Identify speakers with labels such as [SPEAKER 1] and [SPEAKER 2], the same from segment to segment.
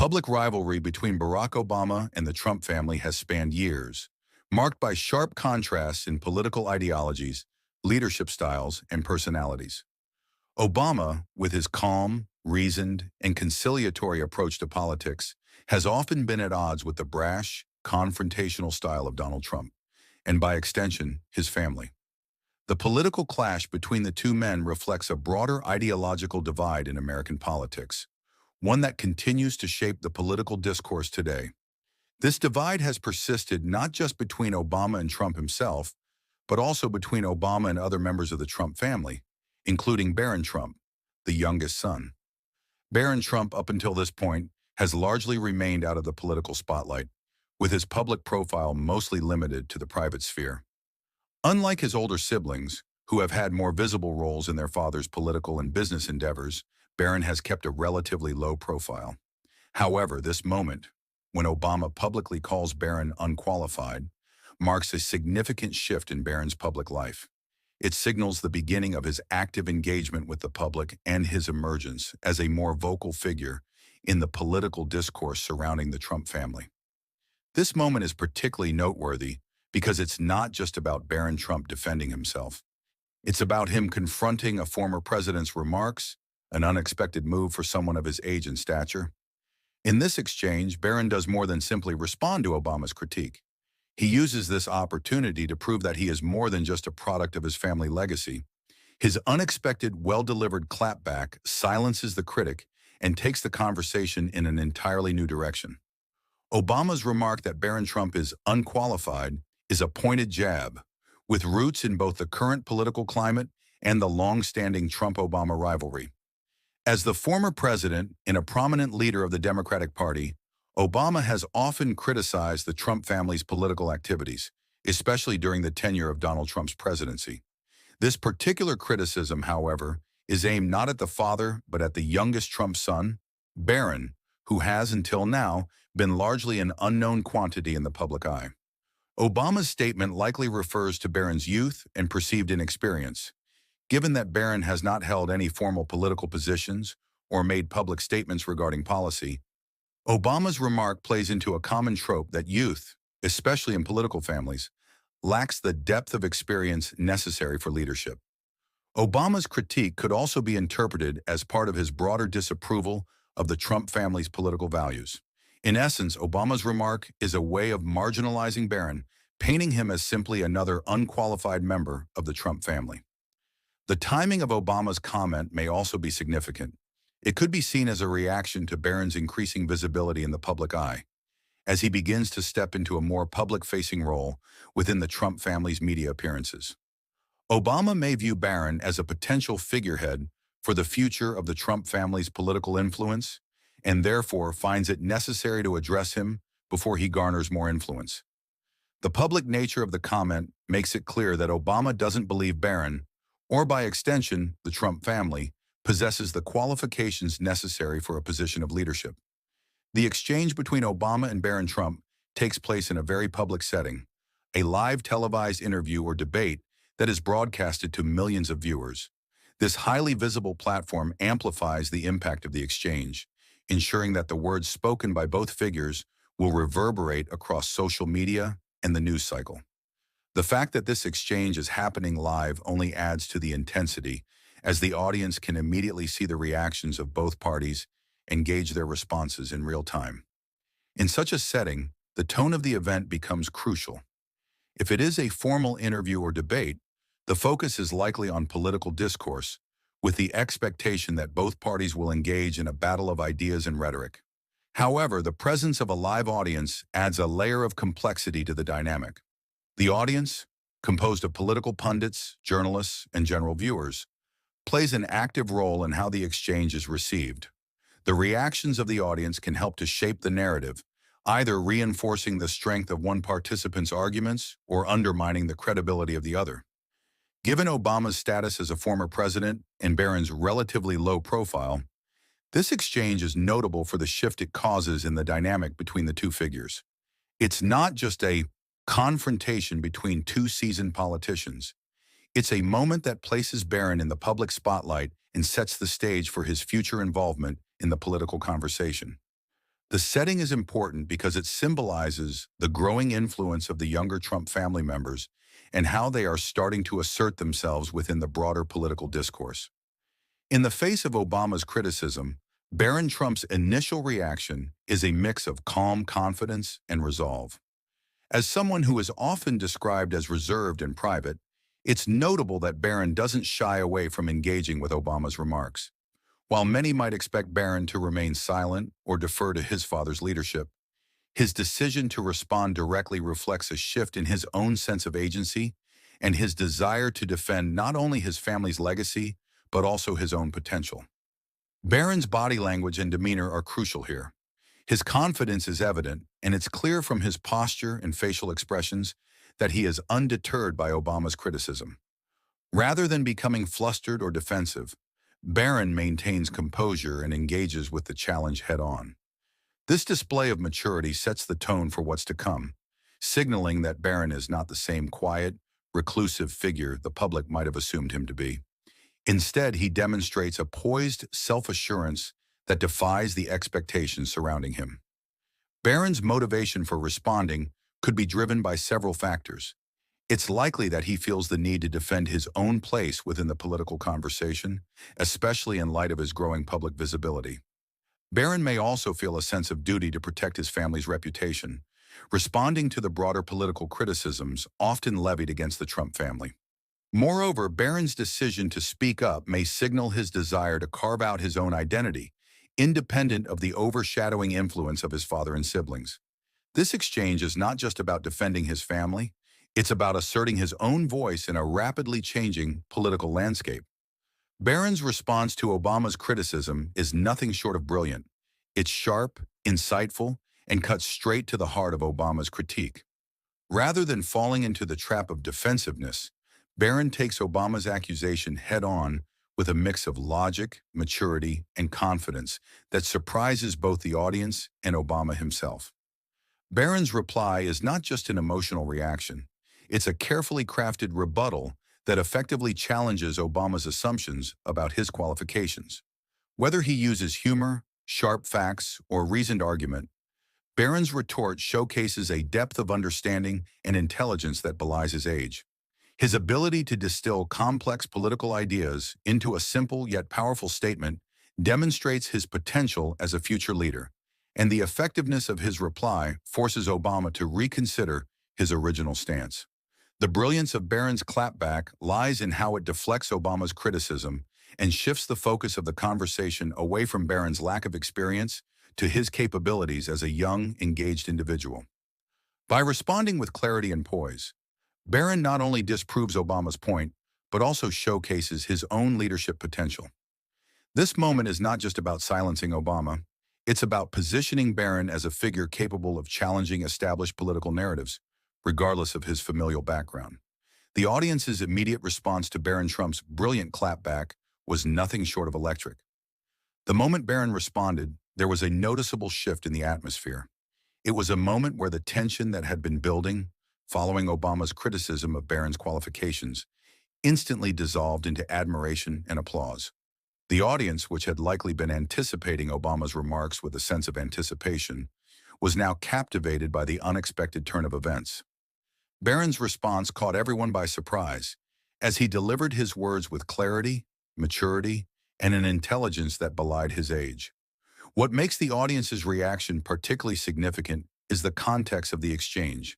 [SPEAKER 1] public rivalry between Barack Obama and the Trump family has spanned years, marked by sharp contrasts in political ideologies, leadership styles, and personalities. Obama, with his calm, reasoned, and conciliatory approach to politics, has often been at odds with the brash, confrontational style of Donald Trump, and by extension, his family. The political clash between the two men reflects a broader ideological divide in American politics, one that continues to shape the political discourse today. This divide has persisted not just between Obama and Trump himself, but also between Obama and other members of the Trump family, including Barron Trump, the youngest son. Barron Trump, up until this point, has largely remained out of the political spotlight, with his public profile mostly limited to the private sphere. Unlike his older siblings, who have had more visible roles in their father's political and business endeavors, Barron has kept a relatively low profile. However, this moment, when Obama publicly calls Barron unqualified, marks a significant shift in Barron's public life. It signals the beginning of his active engagement with the public and his emergence as a more vocal figure in the political discourse surrounding the Trump family. This moment is particularly noteworthy because it's not just about Barron Trump defending himself. It's about him confronting a former president's remarks, an unexpected move for someone of his age and stature. In this exchange, Barron does more than simply respond to Obama's critique. He uses this opportunity to prove that he is more than just a product of his family legacy. His unexpected, well-delivered clapback silences the critic and takes the conversation in an entirely new direction. Obama's remark that Barron Trump is unqualified is a pointed jab, with roots in both the current political climate and the long-standing Trump-Obama rivalry. As the former president and a prominent leader of the Democratic Party, Obama has often criticized the Trump family's political activities, especially during the tenure of Donald Trump's presidency. This particular criticism, however, is aimed not at the father but at the youngest Trump son, Barron, who has until now been largely an unknown quantity in the public eye. Obama's statement likely refers to Barron's youth and perceived inexperience. Given that Barron has not held any formal political positions or made public statements regarding policy, Obama's remark plays into a common trope that youth, especially in political families, lacks the depth of experience necessary for leadership. Obama's critique could also be interpreted as part of his broader disapproval of the Trump family's political values. In essence, Obama's remark is a way of marginalizing Barron, painting him as simply another unqualified member of the Trump family. The timing of Obama's comment may also be significant. It could be seen as a reaction to Barron's increasing visibility in the public eye, as he begins to step into a more public-facing role within the Trump family's media appearances. Obama may view Barron as a potential figurehead for the future of the Trump family's political influence, and therefore finds it necessary to address him before he garners more influence. The public nature of the comment makes it clear that Obama doesn't believe Barron, or by extension, the Trump family, possesses the qualifications necessary for a position of leadership. The exchange between Obama and Barron Trump takes place in a very public setting, a live televised interview or debate that is broadcasted to millions of viewers. This highly visible platform amplifies the impact of the exchange, ensuring that the words spoken by both figures will reverberate across social media and the news cycle. The fact that this exchange is happening live only adds to the intensity, as the audience can immediately see the reactions of both parties and gauge their responses in real time. In such a setting, the tone of the event becomes crucial. If it is a formal interview or debate, the focus is likely on political discourse, with the expectation that both parties will engage in a battle of ideas and rhetoric. However, the presence of a live audience adds a layer of complexity to the dynamic. The audience, composed of political pundits, journalists, and general viewers, plays an active role in how the exchange is received. The reactions of the audience can help to shape the narrative, either reinforcing the strength of one participant's arguments or undermining the credibility of the other. Given Obama's status as a former president and Barron's relatively low profile, this exchange is notable for the shift it causes in the dynamic between the two figures. It's not just a confrontation between two seasoned politicians. It's a moment that places Barron in the public spotlight and sets the stage for his future involvement in the political conversation. The setting is important because it symbolizes the growing influence of the younger Trump family members and how they are starting to assert themselves within the broader political discourse. In the face of Obama's criticism, Barron Trump's initial reaction is a mix of calm confidence and resolve. As someone who is often described as reserved and private, it's notable that Barron doesn't shy away from engaging with Obama's remarks. While many might expect Barron to remain silent or defer to his father's leadership, his decision to respond directly reflects a shift in his own sense of agency and his desire to defend not only his family's legacy, but also his own potential. Barron's body language and demeanor are crucial here. His confidence is evident, and it's clear from his posture and facial expressions that he is undeterred by Obama's criticism. Rather than becoming flustered or defensive, Barron maintains composure and engages with the challenge head-on. This display of maturity sets the tone for what's to come, signaling that Barron is not the same quiet, reclusive figure the public might have assumed him to be. Instead, he demonstrates a poised self-assurance that defies the expectations surrounding him. Barron's motivation for responding could be driven by several factors. It's likely that he feels the need to defend his own place within the political conversation, especially in light of his growing public visibility. Barron may also feel a sense of duty to protect his family's reputation, responding to the broader political criticisms often levied against the Trump family. Moreover, Barron's decision to speak up may signal his desire to carve out his own identity, independent of the overshadowing influence of his father and siblings. This exchange is not just about defending his family, it's about asserting his own voice in a rapidly changing political landscape. Barron's response to Obama's criticism is nothing short of brilliant. It's sharp, insightful, and cuts straight to the heart of Obama's critique. Rather than falling into the trap of defensiveness, Barron takes Obama's accusation head-on with a mix of logic, maturity, and confidence that surprises both the audience and Obama himself. Barron's reply is not just an emotional reaction. It's a carefully crafted rebuttal that effectively challenges Obama's assumptions about his qualifications. Whether he uses humor, sharp facts, or reasoned argument, Barron's retort showcases a depth of understanding and intelligence that belies his age. His ability to distill complex political ideas into a simple yet powerful statement demonstrates his potential as a future leader, and the effectiveness of his reply forces Obama to reconsider his original stance. The brilliance of Barron's clapback lies in how it deflects Obama's criticism and shifts the focus of the conversation away from Barron's lack of experience to his capabilities as a young, engaged individual. By responding with clarity and poise, Barron not only disproves Obama's point, but also showcases his own leadership potential. This moment is not just about silencing Obama, it's about positioning Barron as a figure capable of challenging established political narratives, regardless of his familial background. The audience's immediate response to Barron Trump's brilliant clapback was nothing short of electric. The moment Barron responded, there was a noticeable shift in the atmosphere. It was a moment where the tension that had been building, following Obama's criticism of Barron's qualifications, instantly dissolved into admiration and applause. The audience, which had likely been anticipating Obama's remarks with a sense of anticipation, was now captivated by the unexpected turn of events. Barron's response caught everyone by surprise, as he delivered his words with clarity, maturity, and an intelligence that belied his age. What makes the audience's reaction particularly significant is the context of the exchange.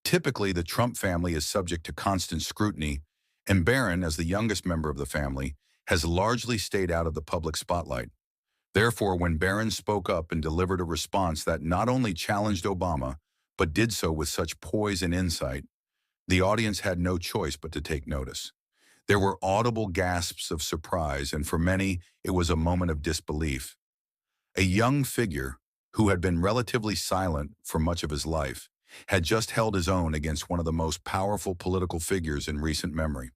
[SPEAKER 1] Typically, the Trump family is subject to constant scrutiny, and Barron, as the youngest member of the family, has largely stayed out of the public spotlight. Therefore, when Barron spoke up and delivered a response that not only challenged Obama, but did so with such poise and insight, the audience had no choice but to take notice. There were audible gasps of surprise, and for many, it was a moment of disbelief. A young figure, who had been relatively silent for much of his life, had just held his own against one of the most powerful political figures in recent memory.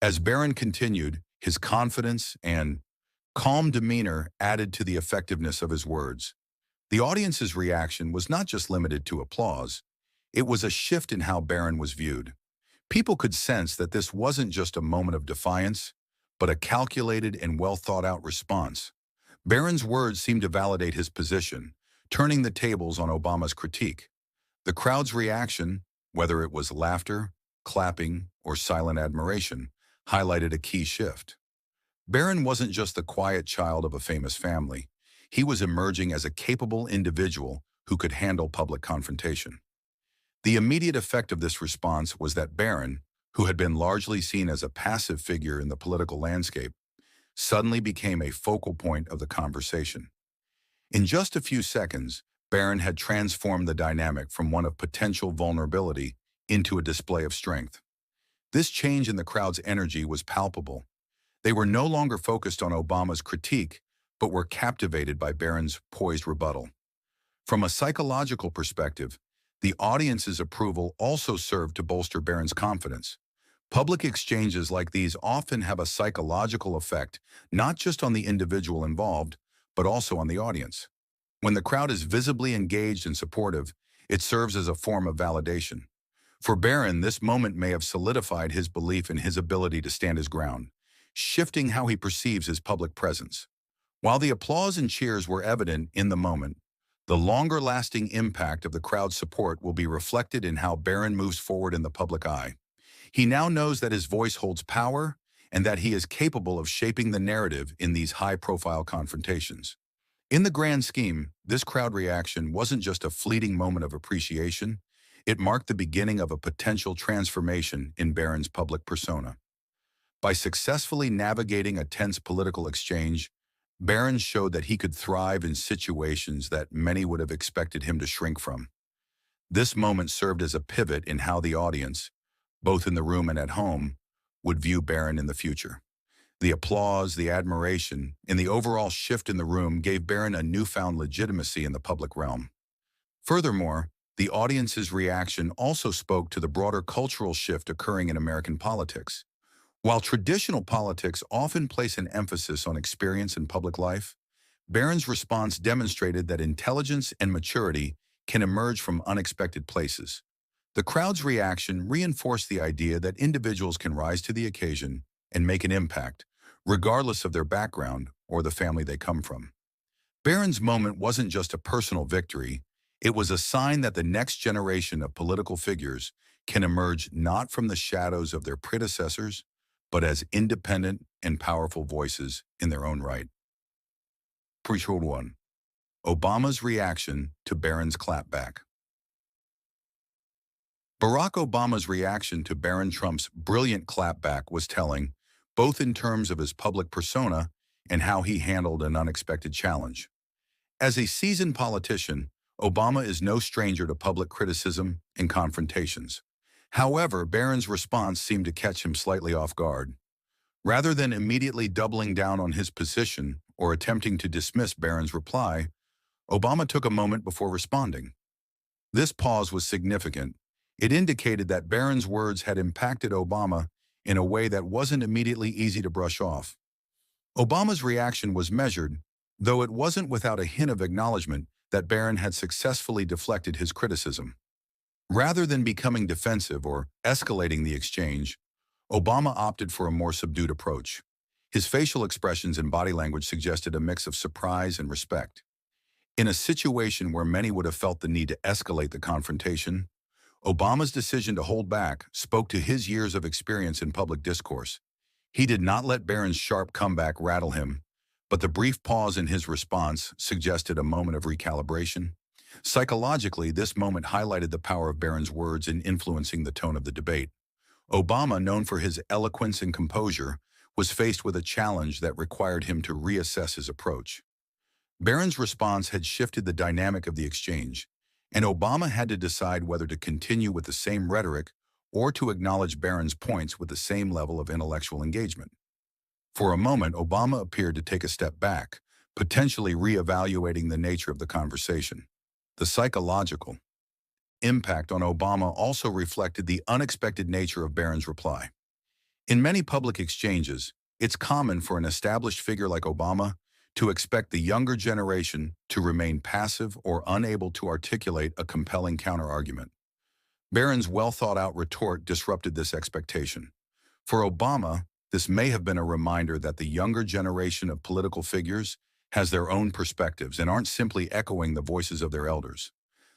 [SPEAKER 1] As Barron continued, his confidence and calm demeanor added to the effectiveness of his words. The audience's reaction was not just limited to applause. It was a shift in how Barron was viewed. People could sense that this wasn't just a moment of defiance, but a calculated and well-thought-out response. Barron's words seemed to validate his position, turning the tables on Obama's critique. The crowd's reaction, whether it was laughter, clapping, or silent admiration, highlighted a key shift. Barron wasn't just the quiet child of a famous family. He was emerging as a capable individual who could handle public confrontation. The immediate effect of this response was that Barron, who had been largely seen as a passive figure in the political landscape, suddenly became a focal point of the conversation. In just a few seconds, Barron had transformed the dynamic from one of potential vulnerability into a display of strength. This change in the crowd's energy was palpable. They were no longer focused on Obama's critique, but were captivated by Barron's poised rebuttal. From a psychological perspective, the audience's approval also served to bolster Barron's confidence. Public exchanges like these often have a psychological effect, not just on the individual involved, but also on the audience. When the crowd is visibly engaged and supportive, it serves as a form of validation. For Barron, this moment may have solidified his belief in his ability to stand his ground, shifting how he perceives his public presence. While the applause and cheers were evident in the moment, the longer-lasting impact of the crowd's support will be reflected in how Barron moves forward in the public eye. He now knows that his voice holds power and that he is capable of shaping the narrative in these high-profile confrontations. In the grand scheme, this crowd reaction wasn't just a fleeting moment of appreciation, it marked the beginning of a potential transformation in Barron's public persona. By successfully navigating a tense political exchange, Barron showed that he could thrive in situations that many would have expected him to shrink from. This moment served as a pivot in how the audience, both in the room and at home, would view Barron in the future. The applause, the admiration, and the overall shift in the room gave Barron a newfound legitimacy in the public realm. Furthermore, the audience's reaction also spoke to the broader cultural shift occurring in American politics. While traditional politics often place an emphasis on experience in public life, Barron's response demonstrated that intelligence and maturity can emerge from unexpected places. The crowd's reaction reinforced the idea that individuals can rise to the occasion and make an impact, regardless of their background or the family they come from. Barron's moment wasn't just a personal victory, it was a sign that the next generation of political figures can emerge not from the shadows of their predecessors, but as independent and powerful voices in their own right. Episode 1. Obama's reaction to Barron's clapback. Barack Obama's reaction to Barron Trump's brilliant clapback was telling, both in terms of his public persona and how he handled an unexpected challenge. As a seasoned politician, Obama is no stranger to public criticism and confrontations. However, Barron's response seemed to catch him slightly off guard. Rather than immediately doubling down on his position or attempting to dismiss Barron's reply, Obama took a moment before responding. This pause was significant. It indicated that Barron's words had impacted Obama in a way that wasn't immediately easy to brush off. Obama's reaction was measured, though it wasn't without a hint of acknowledgement that Barron had successfully deflected his criticism. Rather than becoming defensive or escalating the exchange, Obama opted for a more subdued approach. His facial expressions and body language suggested a mix of surprise and respect. In a situation where many would have felt the need to escalate the confrontation, Obama's decision to hold back spoke to his years of experience in public discourse. He did not let Barron's sharp comeback rattle him, but the brief pause in his response suggested a moment of recalibration. Psychologically, this moment highlighted the power of Barron's words in influencing the tone of the debate. Obama, known for his eloquence and composure, was faced with a challenge that required him to reassess his approach. Barron's response had shifted the dynamic of the exchange, and Obama had to decide whether to continue with the same rhetoric or to acknowledge Barron's points with the same level of intellectual engagement. For a moment, Obama appeared to take a step back, potentially reevaluating the nature of the conversation. The psychological impact on Obama also reflected the unexpected nature of Barron's reply. In many public exchanges, it's common for an established figure like Obama to expect the younger generation to remain passive or unable to articulate a compelling counterargument. Barron's well-thought-out retort disrupted this expectation. For Obama, this may have been a reminder that the younger generation of political figures has their own perspectives and aren't simply echoing the voices of their elders.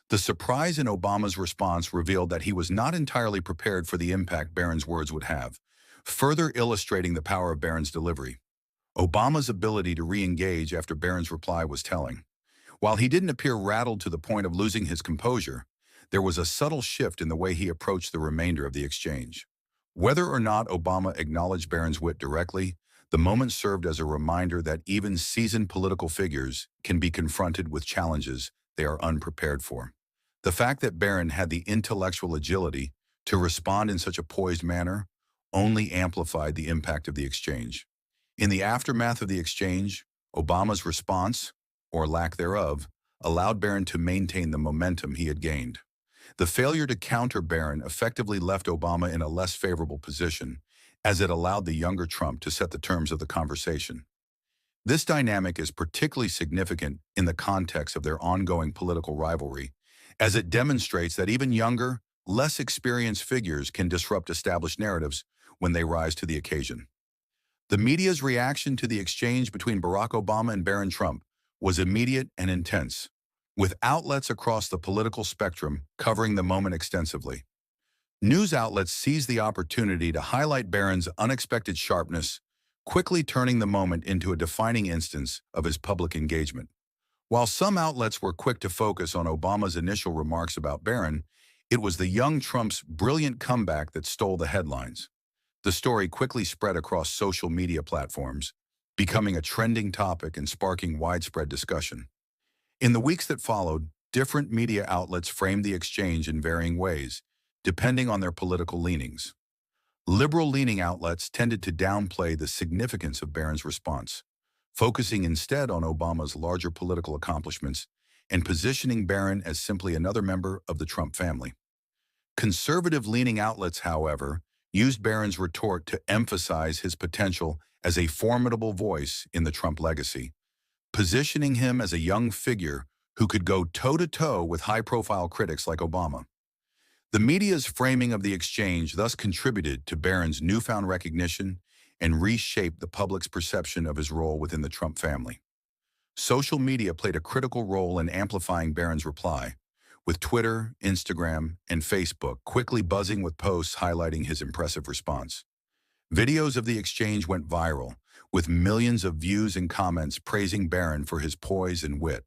[SPEAKER 1] The surprise in Obama's response revealed that he was not entirely prepared for the impact Barron's words would have, further illustrating the power of Barron's delivery. Obama's ability to re-engage after Barron's reply was telling. While he didn't appear rattled to the point of losing his composure, there was a subtle shift in the way he approached the remainder of the exchange. Whether or not Obama acknowledged Barron's wit directly, the moment served as a reminder that even seasoned political figures can be confronted with challenges they are unprepared for. The fact that Barron had the intellectual agility to respond in such a poised manner only amplified the impact of the exchange. In the aftermath of the exchange, Obama's response, or lack thereof, allowed Barron to maintain the momentum he had gained. The failure to counter Barron effectively left Obama in a less favorable position, as it allowed the younger Trump to set the terms of the conversation. This dynamic is particularly significant in the context of their ongoing political rivalry, as it demonstrates that even younger, less experienced figures can disrupt established narratives when they rise to the occasion. The media's reaction to the exchange between Barack Obama and Barron Trump was immediate and intense, with outlets across the political spectrum covering the moment extensively. News outlets seized the opportunity to highlight Barron's unexpected sharpness, quickly turning the moment into a defining instance of his public engagement. While some outlets were quick to focus on Obama's initial remarks about Barron, it was the young Trump's brilliant comeback that stole the headlines. The story quickly spread across social media platforms, becoming a trending topic and sparking widespread discussion. In the weeks that followed, different media outlets framed the exchange in varying ways, depending on their political leanings. Liberal-leaning outlets tended to downplay the significance of Barron's response, focusing instead on Obama's larger political accomplishments and positioning Barron as simply another member of the Trump family. Conservative-leaning outlets, however, used Barron's retort to emphasize his potential as a formidable voice in the Trump legacy, positioning him as a young figure who could go toe-to-toe with high-profile critics like Obama. The media's framing of the exchange thus contributed to Barron's newfound recognition and reshaped the public's perception of his role within the Trump family. Social media played a critical role in amplifying Barron's reply, with Twitter, Instagram, and Facebook quickly buzzing with posts highlighting his impressive response. Videos of the exchange went viral, with millions of views and comments praising Barron for his poise and wit.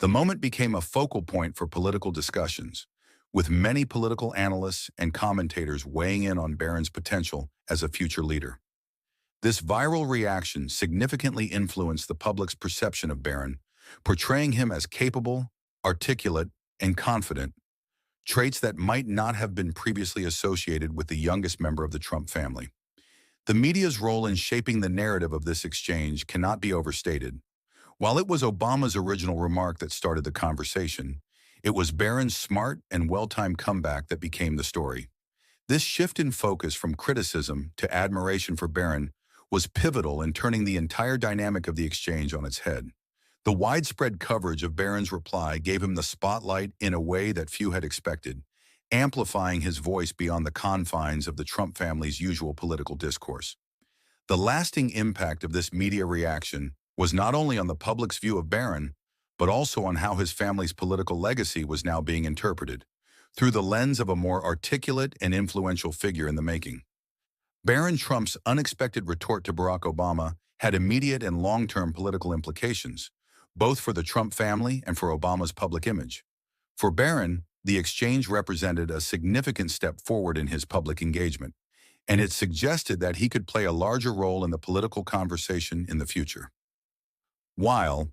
[SPEAKER 1] The moment became a focal point for political discussions, with many political analysts and commentators weighing in on Barron's potential as a future leader. This viral reaction significantly influenced the public's perception of Barron, portraying him as capable, articulate, and confident, traits that might not have been previously associated with the youngest member of the Trump family. The media's role in shaping the narrative of this exchange cannot be overstated. While it was Obama's original remark that started the conversation, it was Barron's smart and well-timed comeback that became the story. This shift in focus from criticism to admiration for Barron was pivotal in turning the entire dynamic of the exchange on its head. The widespread coverage of Barron's reply gave him the spotlight in a way that few had expected, amplifying his voice beyond the confines of the Trump family's usual political discourse. The lasting impact of this media reaction was not only on the public's view of Barron, but also on how his family's political legacy was now being interpreted, through the lens of a more articulate and influential figure in the making. Barron Trump's unexpected retort to Barack Obama had immediate and long-term political implications, both for the Trump family and for Obama's public image. For Barron, the exchange represented a significant step forward in his public engagement, and it suggested that he could play a larger role in the political conversation in the future. While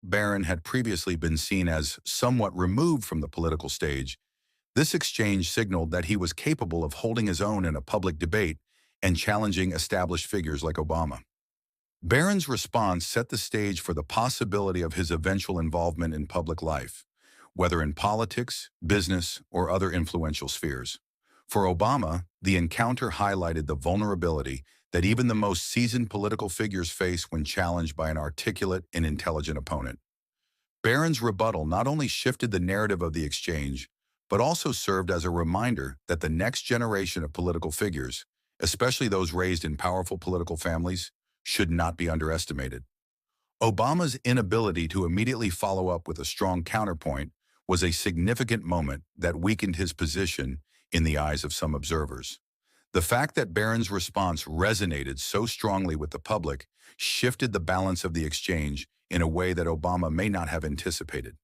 [SPEAKER 1] Barron had previously been seen as somewhat removed from the political stage, this exchange signaled that he was capable of holding his own in a public debate and challenging established figures like Obama. Barron's response set the stage for the possibility of his eventual involvement in public life, whether in politics, business, or other influential spheres. For Obama, the encounter highlighted the vulnerability that even the most seasoned political figures face when challenged by an articulate and intelligent opponent. Barron's rebuttal not only shifted the narrative of the exchange, but also served as a reminder that the next generation of political figures, especially those raised in powerful political families, should not be underestimated. Obama's inability to immediately follow up with a strong counterpoint was a significant moment that weakened his position in the eyes of some observers. The fact that Barron's response resonated so strongly with the public shifted the balance of the exchange in a way that Obama may not have anticipated.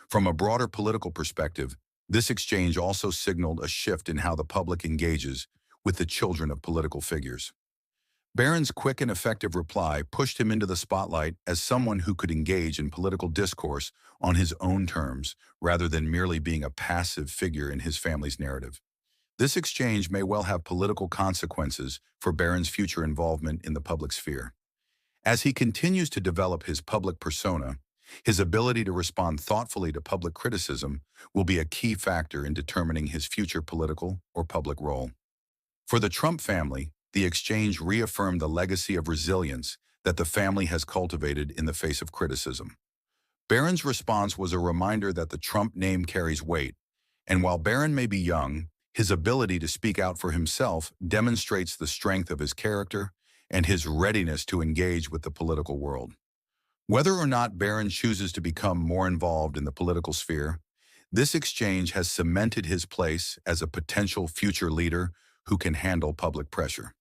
[SPEAKER 1] From a broader political perspective, this exchange also signaled a shift in how the public engages with the children of political figures. Barron's quick and effective reply pushed him into the spotlight as someone who could engage in political discourse on his own terms, rather than merely being a passive figure in his family's narrative. This exchange may well have political consequences for Barron's future involvement in the public sphere. As he continues to develop his public persona, his ability to respond thoughtfully to public criticism will be a key factor in determining his future political or public role. For the Trump family, the exchange reaffirmed the legacy of resilience that the family has cultivated in the face of criticism. Barron's response was a reminder that the Trump name carries weight, and while Barron may be young, his ability to speak out for himself demonstrates the strength of his character and his readiness to engage with the political world. Whether or not Barron chooses to become more involved in the political sphere, this exchange has cemented his place as a potential future leader who can handle public pressure.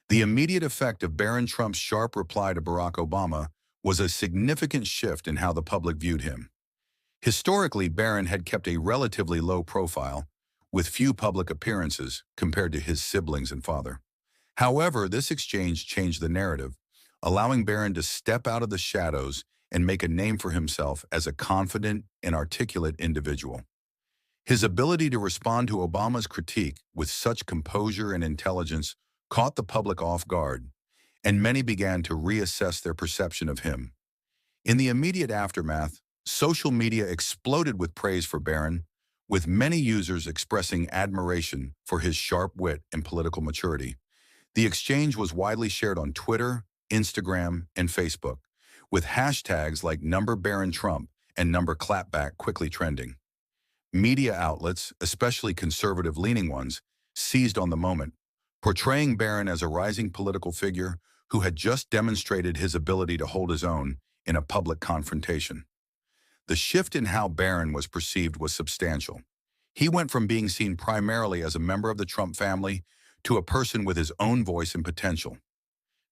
[SPEAKER 1] The immediate effect of Barron Trump's sharp reply to Barack Obama was a significant shift in how the public viewed him. Historically, Barron had kept a relatively low profile, with few public appearances compared to his siblings and father. However, this exchange changed the narrative, allowing Barron to step out of the shadows and make a name for himself as a confident and articulate individual. His ability to respond to Obama's critique with such composure and intelligence caught the public off guard, and many began to reassess their perception of him. In the immediate aftermath, social media exploded with praise for Barron, with many users expressing admiration for his sharp wit and political maturity. The exchange was widely shared on Twitter, Instagram, and Facebook, with hashtags like #BarronTrump and #Clapback quickly trending. Media outlets, especially conservative-leaning ones, seized on the moment, portraying Barron as a rising political figure who had just demonstrated his ability to hold his own in a public confrontation. The shift in how Barron was perceived was substantial. He went from being seen primarily as a member of the Trump family to a person with his own voice and potential.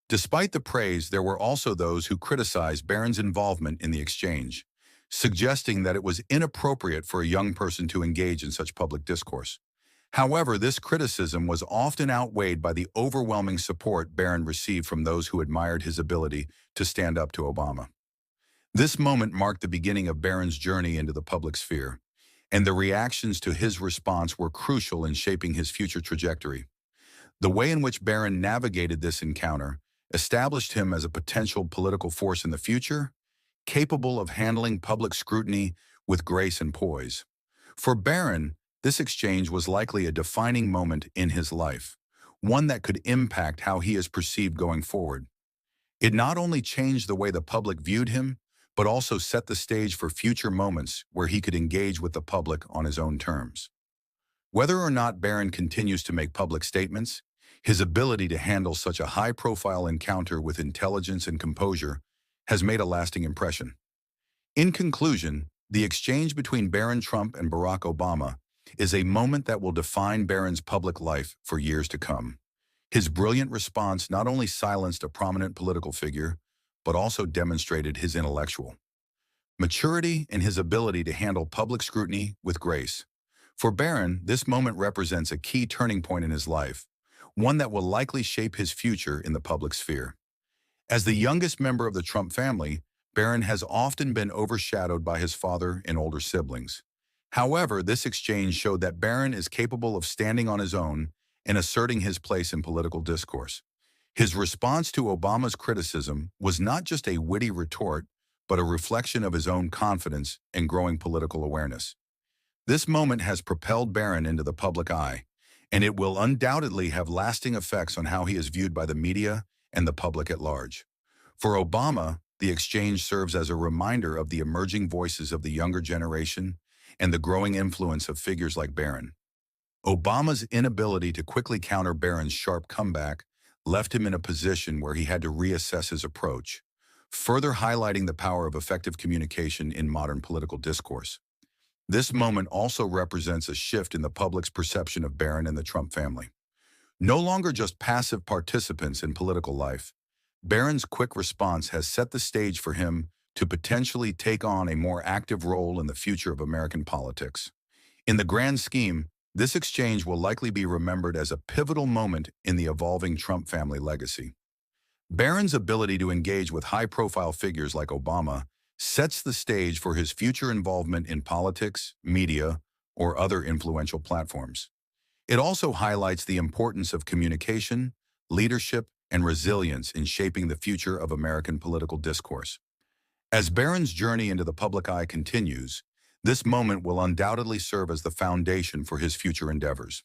[SPEAKER 1] Despite the praise, there were also those who criticized Barron's involvement in the exchange, suggesting that it was inappropriate for a young person to engage in such public discourse. However, this criticism was often outweighed by the overwhelming support Barron received from those who admired his ability to stand up to Obama. This moment marked the beginning of Barron's journey into the public sphere, and the reactions to his response were crucial in shaping his future trajectory. The way in which Barron navigated this encounter established him as a potential political force in the future, capable of handling public scrutiny with grace and poise. For Barron, this exchange was likely a defining moment in his life, one that could impact how he is perceived going forward. It not only changed the way the public viewed him, but also set the stage for future moments where he could engage with the public on his own terms. Whether or not Barron continues to make public statements, his ability to handle such a high-profile encounter with intelligence and composure has made a lasting impression. In conclusion, the exchange between Barron Trump and Barack Obama is a moment that will define Barron's public life for years to come. His brilliant response not only silenced a prominent political figure, but also demonstrated his intellectual maturity and his ability to handle public scrutiny with grace. For Barron, this moment represents a key turning point in his life, one that will likely shape his future in the public sphere. As the youngest member of the Trump family, Barron has often been overshadowed by his father and older siblings. However, this exchange showed that Barron is capable of standing on his own and asserting his place in political discourse. His response to Obama's criticism was not just a witty retort, but a reflection of his own confidence and growing political awareness. This moment has propelled Barron into the public eye, and it will undoubtedly have lasting effects on how he is viewed by the media and the public at large. For Obama, the exchange serves as a reminder of the emerging voices of the younger generation and the growing influence of figures like Barron. Obama's inability to quickly counter Barron's sharp comeback left him in a position where he had to reassess his approach, further highlighting the power of effective communication in modern political discourse. This moment also represents a shift in the public's perception of Barron and the Trump family. No longer just passive participants in political life, Barron's quick response has set the stage for him to potentially take on a more active role in the future of American politics. In the grand scheme, this exchange will likely be remembered as a pivotal moment in the evolving Trump family legacy. Barron's ability to engage with high-profile figures like Obama sets the stage for his future involvement in politics, media, or other influential platforms. It also highlights the importance of communication, leadership, and resilience in shaping the future of American political discourse. As Barron's journey into the public eye continues, this moment will undoubtedly serve as the foundation for his future endeavors.